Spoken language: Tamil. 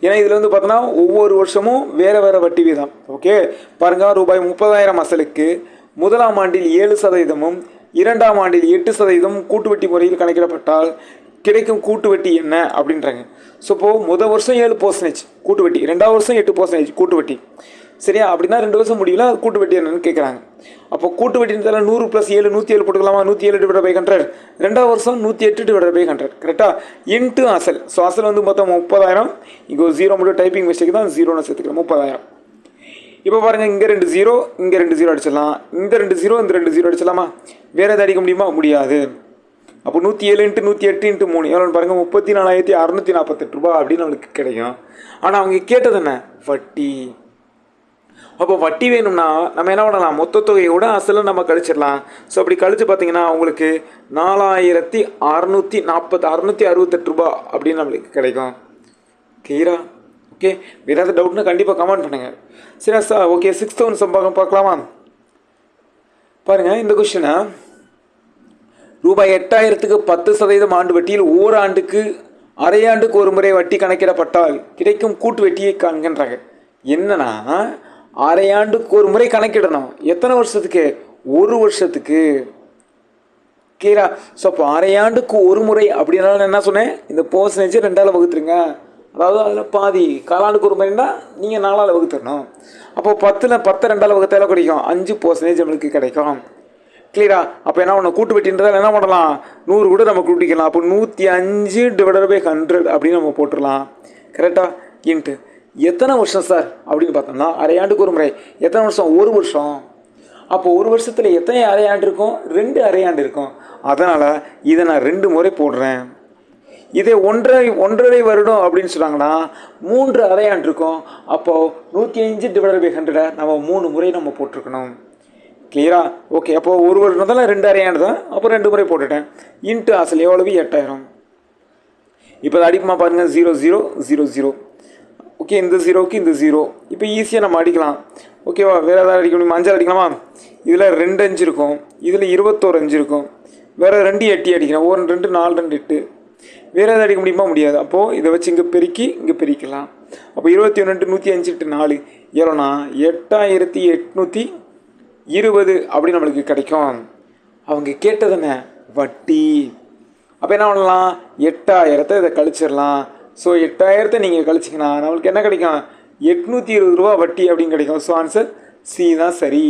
ஏன்னா இதில் வந்து பார்த்தோன்னா ஒவ்வொரு வருஷமும் வேறு வேறு வட்டி வீதம். ஓகே பாருங்கள், ரூபாய் 30,000 அசலுக்கு முதலாம் ஆண்டில் 7%, இரண்டாம் ஆண்டில் 8% கூட்டு வட்டி முறையில் கணக்கிடப்பட்டால் கிடைக்கும் கூட்டு வட்டி என்ன அப்படின்றாங்க. ஸோ இப்போது முதல் வருஷம் 7% கூட்டு வட்டி, ரெண்டாவது வருஷம் 8% கூட்டு வட்டி, சரியா? அப்படின்னா 2 வருஷம் முடியல, அது கூட்டு வட்டி என்னன்னு கேட்குறாங்க. அப்போ கூட்டு வட்டின்றதால 100 + 7 107 போட்டுக்கலாமா? 107/100. ரெண்டாவது வருஷம் 108/100 கரெக்டாக இன்ட்டு அசல். ஸோ அசல் வந்து மொத்தம் 30,000. இங்கே ஒரு 0 மட்டும் டைப்பிங் மிஸ்டேக் தான், 0ன்னு சேர்த்துக்கலாம். 30,000. இப்போ பாருங்கள், இங்கே 2 0, இங்கே 2 0 அடிச்சிடலாம். இந்த 2 0, இந்த 2 0 அடிச்சிடலாமா? வேறு எதாவது அடிக்க முடியுமா? முடியாது. அப்போ 107 × 108 × 3 எவ்வளோன்னு பாருங்கள், 34,648 ரூபா அப்படின்னு நம்மளுக்கு கிடைக்கும். ஆனால் அவங்க கேட்டது என்ன? வட்டி. அப்போ வட்டி வேணும்னா நம்ம என்ன பண்ணலாம்? மொத்த தொகையோட அசலை நம்ம கழிச்சிடலாம். ஸோ அப்படி கழிச்சு பார்த்தீங்கன்னா உங்களுக்கு 4,668 ரூபா அப்படின்னு நம்மளுக்கு கிடைக்கும். கிளியரா? ஓகே, வேறு ஏதாவது டவுட்னா கண்டிப்பாக கமெண்ட் பண்ணுங்கள். சரியா சார்? ஓகே, 6th ஒன் பார்க்கலாமா? பாருங்கள், இந்த கொஸ்டினை ரூபாய் 8,000க்கு 10% ஆண்டு வட்டியில் ஓராண்டுக்கு அரையாண்டுக்கு ஒரு முறை வட்டி கணக்கிடப்பட்டால் கிடைக்கும் கூட்டு வட்டியை காண்கின்றாங்க. என்னன்னா, அரையாண்டுக்கு ஒரு முறை கணக்கிடணும். எத்தனை வருஷத்துக்கு? ஒரு வருஷத்துக்கு. கிளியரா? ஸோ அப்போ அரையாண்டுக்கு ஒரு முறை அப்படின்னால என்ன சொன்னேன்? இந்த பர்சன்டேஜ் 2ஆல் வகுத்துருங்க. அதாவது அதில் பாதி காலாண்டுக்கு ஒரு முறைன்னா நீங்கள் 4ஆல் வகுத்துடணும். அப்போ 10ல் 10 2ஆல் வகுத்தால கிடைக்கும் 5% நம்மளுக்கு கிடைக்கும். கிளியரா? அப்போ என்ன பண்ணணும்? கூட்டு வட்டின்றதால் என்ன பண்ணலாம்? 100 கூட நம்ம கூட்டிக்கலாம். அப்போ 105/100 அப்படின்னு நம்ம போட்டுடலாம். கரெக்டாக? இன்ட்டு எத்தனை வருஷம் சார் அப்படின்னு பார்த்தோம்னா அரையாண்டுக்கு ஒரு முறை. எத்தனை வருஷம்? ஒரு வருஷம். அப்போ ஒரு வருஷத்தில் எத்தனை அரையாண்டு இருக்கும்? 2 அரையாண்டு இருக்கும். அதனால் இதை நான் 2 முறை போடுறேன். இதே 1.5 வருடம் அப்படின்னு சொன்னாங்கன்னா 3 அரையாண்டு இருக்கும். அப்போது 105/100 நம்ம 3 முறை நம்ம போட்டிருக்கணும். கிளியரா? ஓகே, அப்போது ஒரு வருடத்தில் 2 அரையாண்டு தான். அப்போ 2 முறை போட்டுட்டேன். இன்ட்டு அசல் எவ்வளவு? 8,000. இப்போ அடிக்குமா பாருங்கள், 0 0 0 0. ஓகே, இந்த 0க்கு இந்த 0. இப்போ ஈஸியாக நம்ம அடிக்கலாம். ஓகேவா? வேறு ஏதாவது அடிக்க முடியுமா? 5 அடிக்கலாமா? இதில் 2 5 இருக்கும், இதில் 21 5 இருக்கும். வேறு 2 8 அடிக்கலாம். 1 2 4 2 8. வேறு ஏதாவது அடிக்க முடியுமா? முடியாது. அப்போது இதை வச்சு இங்கே பெருக்கி இங்கே பெருக்கலாம். அப்போ 21 × 105 × 4 எவ்வளோனா 8,820 அப்படி நம்மளுக்கு கிடைக்கும். அவங்க கேட்டது என்ன? வட்டி. அப்போ என்ன பண்ணலாம்? 8,000 இதை கழிச்சிடலாம். ஸோ 8,000 நீங்கள் கழிச்சிங்கன்னா நம்மளுக்கு என்ன கிடைக்கும்? 820 ரூபா வட்டி அப்படின்னு கிடைக்கும். ஸோ ஆன்சர் சி தான் சரி.